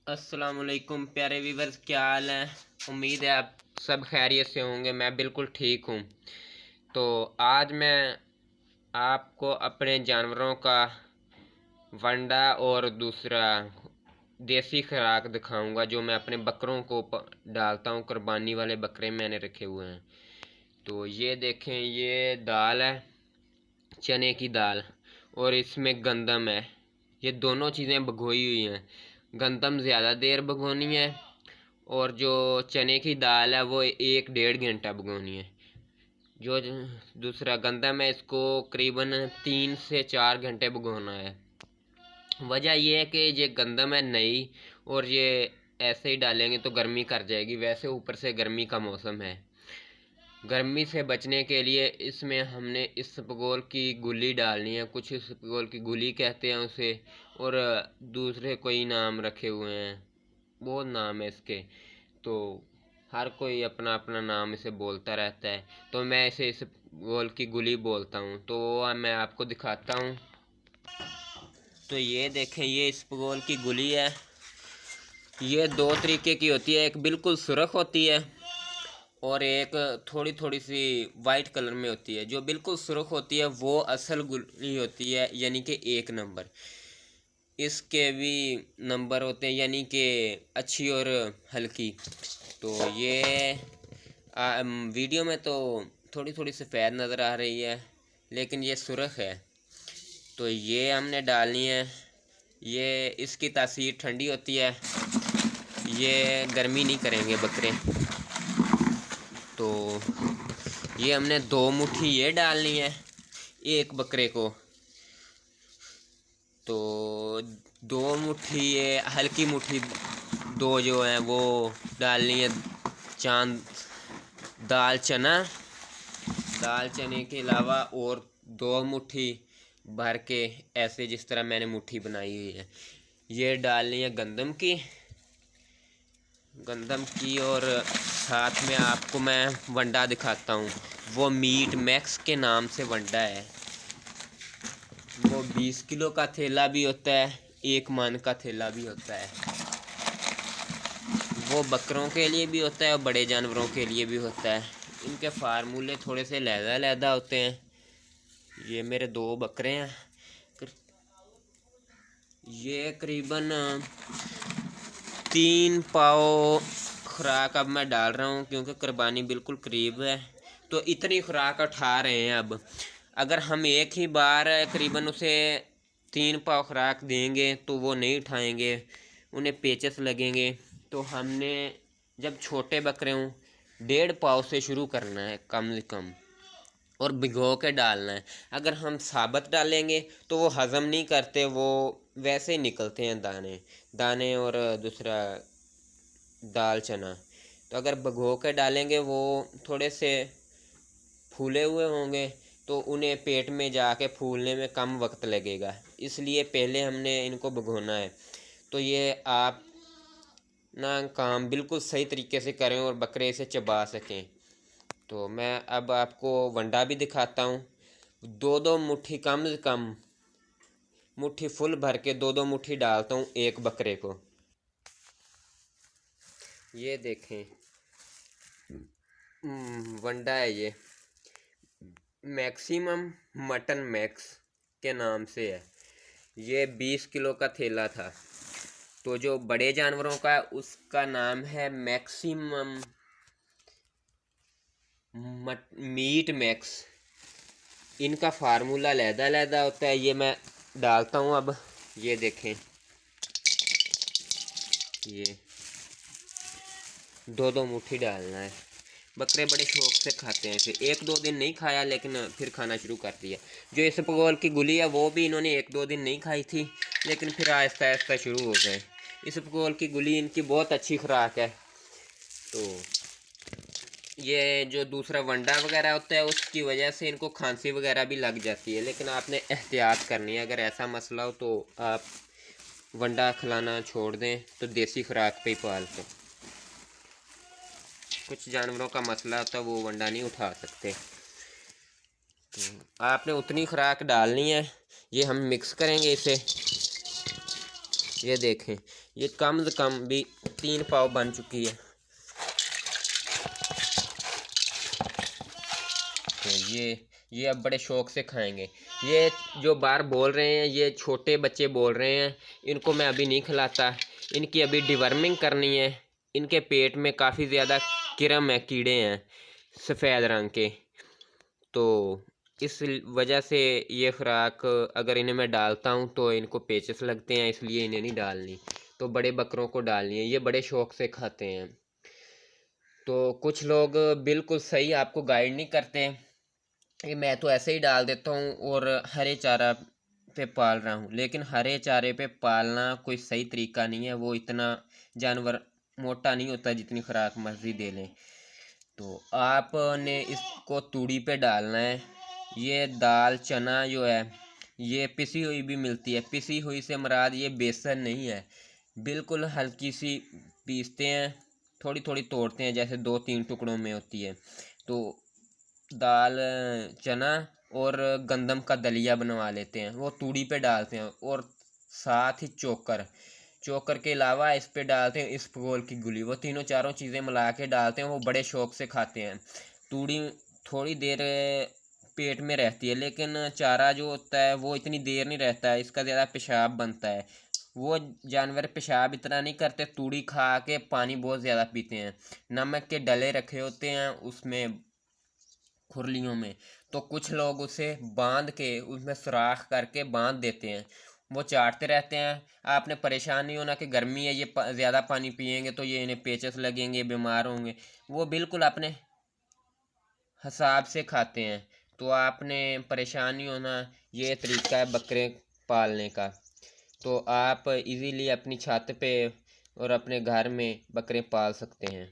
अस्सलाम वालेकुम प्यारे व्यूवर्स, क्या हाल है। उम्मीद है आप सब खैरियत से होंगे। मैं बिल्कुल ठीक हूँ। तो आज मैं आपको अपने जानवरों का वंडा और दूसरा देसी खुराक दिखाऊंगा जो मैं अपने बकरों को डालता हूँ। कुर्बानी वाले बकरे मैंने रखे हुए हैं। तो ये देखें, ये दाल है, चने की दाल, और इसमें गंदम है। ये दोनों चीज़ें भगोई हुई हैं। गंदम ज़्यादा देर भगोनी है और जो चने की दाल है वो 1-1.5 घंटा भगोनी है। जो दूसरा गंदम है इसको करीबन 3 से 4 घंटे भगोना है। वजह यह है कि ये गंदम है नई, और ये ऐसे ही डालेंगे तो गर्मी कर जाएगी। वैसे ऊपर से गर्मी का मौसम है। गर्मी से बचने के लिए इसमें हमने इसबगोल की गुली डालनी है। कुछ इसबगोल की गुली कहते हैं उसे, और दूसरे कोई नाम रखे हुए हैं, बहुत नाम है इसके। तो हर कोई अपना अपना नाम इसे बोलता रहता है। तो मैं इसे इसबगोल की गुली बोलता हूँ। तो वो मैं आपको दिखाता हूँ। तो ये देखें, ये इसबगोल की गुली है। ये दो तरीके की होती है, एक बिल्कुल सुर्ख होती है और एक थोड़ी थोड़ी सी वाइट कलर में होती है। जो बिल्कुल सुर्ख होती है वो असल गुली होती है, यानी कि 1 नंबर। इसके भी नंबर होते हैं, यानी कि अच्छी और हल्की। तो ये वीडियो में तो थोड़ी थोड़ी सफ़ेद नज़र आ रही है, लेकिन ये सुर्ख है। तो ये हमने डालनी है। ये इसकी तासीर ठंडी होती है, ये गर्मी नहीं करेंगे बकरे। तो ये हमने 2 मुट्ठी ये डालनी है एक बकरे को। तो 2 मुट्ठी ये हल्की मुट्ठी, दो जो हैं वो डालनी है। चांद दाल चने के अलावा और 2 मुट्ठी भर के, ऐसे जिस तरह मैंने मुट्ठी बनाई हुई है। ये डालनी है गंदम की। और साथ में आपको मैं वंडा दिखाता हूँ। वो मीट मैक्स के नाम से वंडा है। वो 20 किलो का थैला भी होता है, 1 मन का थैला भी होता है। वो बकरों के लिए भी होता है और बड़े जानवरों के लिए भी होता है। इनके फार्मूले थोड़े से लहदा होते हैं। ये मेरे 2 बकरे हैं। ये करीबन 3 पाव खुराक अब मैं डाल रहा हूँ, क्योंकि कुर्बानी बिल्कुल करीब है। तो इतनी खुराक उठा रहे हैं। अब अगर हम एक ही बार करीबन उसे 3 पाव खुराक देंगे तो वो नहीं उठाएंगे, उन्हें पेचस लगेंगे। तो हमने जब छोटे बकरे हों 1.5 पाव से शुरू करना है कम से कम, और भिगो के डालना है। अगर हम साबुत डालेंगे तो वो हज़म नहीं करते, वो वैसे ही निकलते हैं दाने और दूसरा दाल चना। तो अगर भिगो के डालेंगे वो थोड़े से फूले हुए होंगे, तो उन्हें पेट में जाके फूलने में कम वक्त लगेगा। इसलिए पहले हमने इनको भिगोना है। तो ये आप ना काम बिल्कुल सही तरीके से करें और बकरे इसे चबा सकें। तो मैं अब आपको वंडा भी दिखाता हूँ। 2-2 मुट्ठी, कम से कम मुट्ठी फुल भर के 2-2 मुट्ठी डालता हूँ एक बकरे को। ये देखें, वंडा है ये। मैक्सिमम मटन मैक्स के नाम से है। ये 20 किलो का थैला था। तो जो बड़े जानवरों का है उसका नाम है मैक्सिमम मीट मैक्स। इनका फार्मूला लहदा होता है। ये मैं डालता हूँ अब। ये देखें, ये 2-2 मुट्ठी डालना है। बकरे बड़े शौक से खाते हैं इसे। 1-2 दिन नहीं खाया, लेकिन फिर खाना शुरू कर दिया। जो इसबगोल की गुली है वो भी इन्होंने 1-2 दिन नहीं खाई थी, लेकिन फिर आहिस्ता आहिस्ता शुरू हो गए। इसबगोल की गुली इनकी बहुत अच्छी खुराक है। तो ये जो दूसरा वंडा वगैरह होता है उसकी वजह से इनको खांसी वगैरह भी लग जाती है, लेकिन आपने एहतियात करनी है। अगर ऐसा मसला हो तो आप वंडा खिलाना छोड़ दें, तो देसी खुराक पे ही पाल दें। कुछ जानवरों का मसला होता है वो वंडा नहीं उठा सकते। तो आपने उतनी खुराक डालनी है। ये हम मिक्स करेंगे इसे। ये देखें, ये कम से कम भी 3 पाव बन चुकी है। तो ये अब बड़े शौक से खाएंगे। ये जो बाहर बोल रहे हैं, ये छोटे बच्चे बोल रहे हैं, इनको मैं अभी नहीं खिलाता, इनकी अभी डिवर्मिंग करनी है। इनके पेट में काफ़ी ज़्यादा कीड़े हैं, कीड़े हैं सफ़ेद रंग के। तो इस वजह से ये खुराक अगर इन्हें मैं डालता हूँ तो इनको पेचस लगते हैं, इसलिए इन्हें नहीं डालनी। तो बड़े बकरों को डालनी है, ये बड़े शौक से खाते हैं। तो कुछ लोग बिल्कुल सही आपको गाइड नहीं करते, ये मैं तो ऐसे ही डाल देता हूँ और हरे चारा पे पाल रहा हूँ। लेकिन हरे चारे पे पालना कोई सही तरीका नहीं है, वो इतना जानवर मोटा नहीं होता जितनी खुराक मर्जी दे लें। तो आपने इसको तूड़ी पे डालना है। ये दाल चना जो है ये पिसी हुई भी मिलती है। पिसी हुई से मुराद ये बेसन नहीं है, बिल्कुल हल्की सी पीसते हैं, थोड़ी थोड़ी तोड़ते हैं, जैसे 2-3 टुकड़ों में होती है। तो दाल चना और गंदम का दलिया बनवा लेते हैं, वो तूड़ी पे डालते हैं। और साथ ही चोकर के अलावा इस पे डालते हैं इसबगोल की गुली। वो तीनों चारों चीज़ें मिला के डालते हैं, वो बड़े शौक से खाते हैं। तूड़ी थोड़ी देर पेट में रहती है, लेकिन चारा जो होता है वो इतनी देर नहीं रहता है, इसका ज़्यादा पेशाब बनता है। वो जानवर पेशाब इतना नहीं करते, तूड़ी खा के पानी बहुत ज़्यादा पीते हैं। नमक के डले रखे होते हैं उसमें खुरलियों में, तो कुछ लोग उसे बांध के उसमें सुराख करके बांध देते हैं, वो चाटते रहते हैं। आपने परेशान नहीं होना कि गर्मी है, ये ज़्यादा पानी पिएंगे तो ये इन्हें पेचस लगेंगे, बीमार होंगे। वो बिल्कुल अपने हिसाब से खाते हैं, तो आपने परेशान नहीं होना। ये तरीका है बकरे पालने का। तो आप इजीली अपनी छत पे और अपने घर में बकरे पाल सकते हैं।